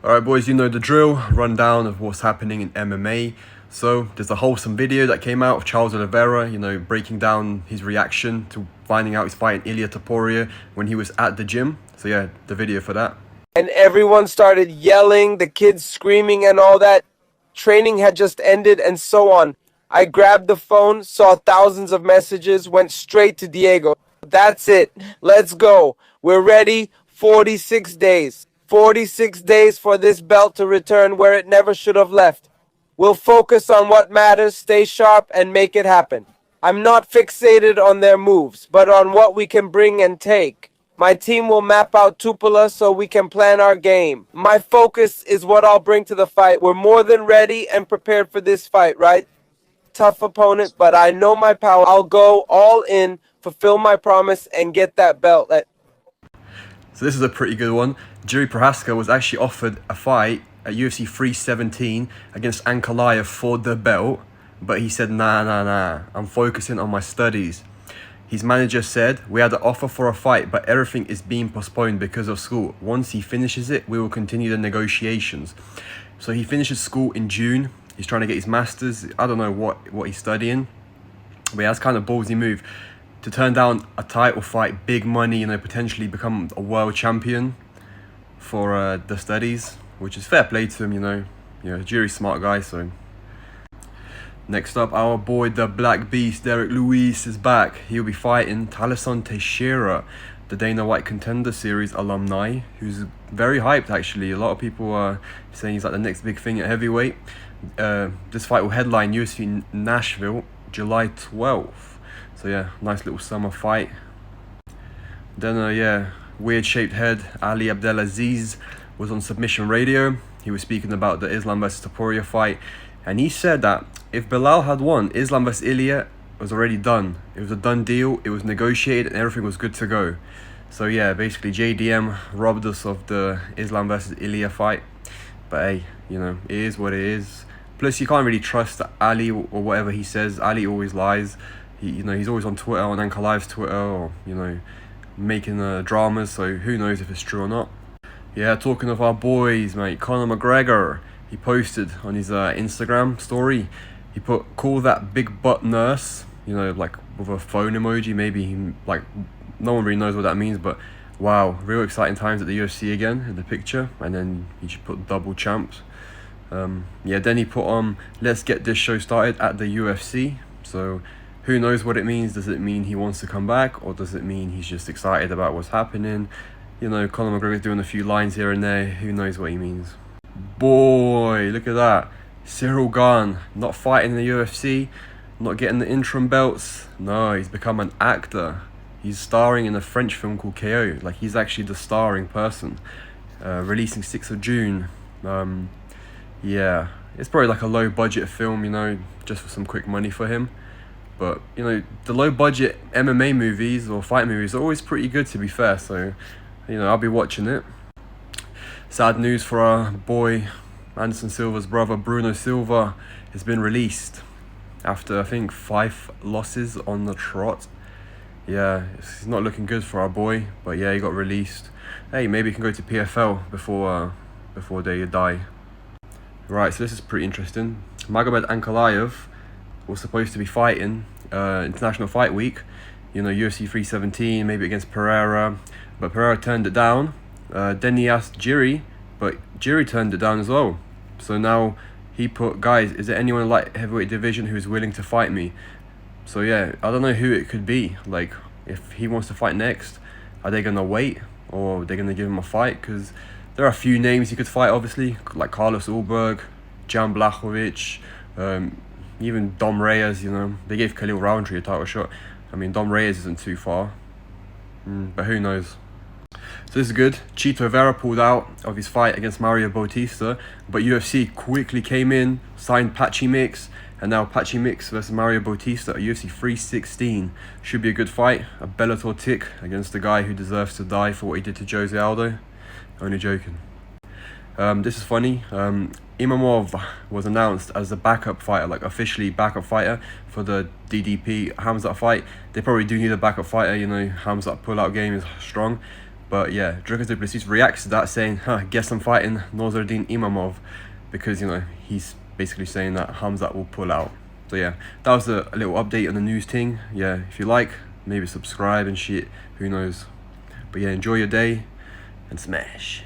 Alright boys, you know the drill, rundown of what's happening in MMA. So there's a wholesome video that came out of Charles Oliveira, breaking down his reaction to finding out he's fighting Ilia Topuria when he was at the gym. So yeah, the video for that. And everyone started yelling, the kids screaming and all that. Training had just ended and so on. I grabbed the phone, saw thousands of messages, went straight to Diego. That's it. Let's go. We're ready. 46 days. 46 days for this belt to return where it never should have left. We'll focus on what matters, stay sharp, and make it happen. I'm not fixated on their moves, but on what we can bring and take. My team will map out Tupola so we can plan our game. My focus is what I'll bring to the fight. We're more than ready and prepared for this fight, right? Tough opponent, but I know my power. I'll go all in, fulfill my promise, and get that belt. So this is a pretty good one. Jiri Prochazka was actually offered a fight at UFC 317 against Ankalaev for the belt, but he said, nah, I'm focusing on my studies. His manager said, we had an offer for a fight, but everything is being postponed because of school. Once he finishes it, we will continue the negotiations. So he finishes school in June. He's trying to get his master's. I don't know what he's studying, but yeah, that's kind of a ballsy move. To turn down a title fight, big money, potentially become a world champion for the studies, which is fair play to him, Jiri's smart guy, so. Next up, our boy, the Black Beast, Derek Lewis, is back. He'll be fighting Thaleson Teixeira, the Dana White Contender Series alumni, who's very hyped, actually. A lot of people are saying he's like the next big thing at heavyweight. This fight will headline UFC Nashville, July 12th. So yeah, nice little summer fight. Then weird shaped head Ali Abdelaziz was on Submission Radio. He was speaking about the Islam vs Topuria fight, and he said that if Belal had won, Islam vs Ilia was already done. It was a done deal, it was negotiated, and everything was good to go. So yeah, basically JDM robbed us of the Islam vs Ilia fight. But hey, it is what it is. Plus, you can't really trust Ali or whatever he says. Ali always lies. He's always on Twitter, on Ankalaev's Twitter, or making dramas. So who knows if it's true or not. Yeah, talking of our boys, mate, Conor McGregor. He posted on his Instagram story. He put, "Call that big butt nurse," like with a phone emoji. Maybe no one really knows what that means, but wow, real exciting times at the UFC again in the picture. And then he just put double champs. Then he put on, "Let's get this show started at the UFC." So who knows what it means? Does it mean he wants to come back, or does it mean he's just excited about what's happening? Conor McGregor's doing a few lines here and there. Who knows what he means? Boy, look at that. Cyril Gane, not fighting in the UFC, not getting the interim belts. No, he's become an actor. He's starring in a French film called KO. Like, he's actually the starring person. Releasing 6th of June. Yeah, it's probably like a low budget film, just for some quick money for him. But, the low budget MMA movies or fight movies are always pretty good, to be fair. So, I'll be watching it. Sad news for our boy, Anderson Silva's brother, Bruno Silva, has been released after, I think, 5 losses on the trot. Yeah, it's not looking good for our boy, but yeah, he got released. Hey, maybe he can go to PFL before they die. Right, so this is pretty interesting. Magomed Ankalaev was supposed to be fighting International Fight Week, UFC 317, maybe against Pereira, but Pereira turned it down. Then he asked Jiri, but Jiri turned it down as well. So now he put, "Guys, is there anyone in light heavyweight division who's willing to fight me?" So yeah, I don't know who it could be. Like, if he wants to fight next, are they gonna wait, or are they gonna give him a fight? Because there are a few names he could fight, obviously, like Carlos Ulberg, Jan Blachowicz, even Dom Reyes. They gave Khalil Roundtree a title shot. I mean, Dom Reyes isn't too far, but who knows. So this is good. Chito Vera pulled out of his fight against Mario Bautista, but UFC quickly came in, signed Patchy Mix, and now Patchy Mix versus Mario Bautista at UFC 316. Should be a good fight. A Bellator tick against the guy who deserves to die for what he did to Jose Aldo. Only joking. This is funny. Imamov was announced as the backup fighter, like officially backup fighter for the DDP Hamzat fight. They probably do need a backup fighter, Hamzat pull-out game is strong. But yeah, Dricus du Plessis reacts to that saying, guess I'm fighting Nasruddin Imamov, because, you know, he's basically saying that Hamzat will pull out. So yeah, that was a little update on the news thing. Yeah, if you like, maybe subscribe and shit, who knows. But yeah, enjoy your day and smash.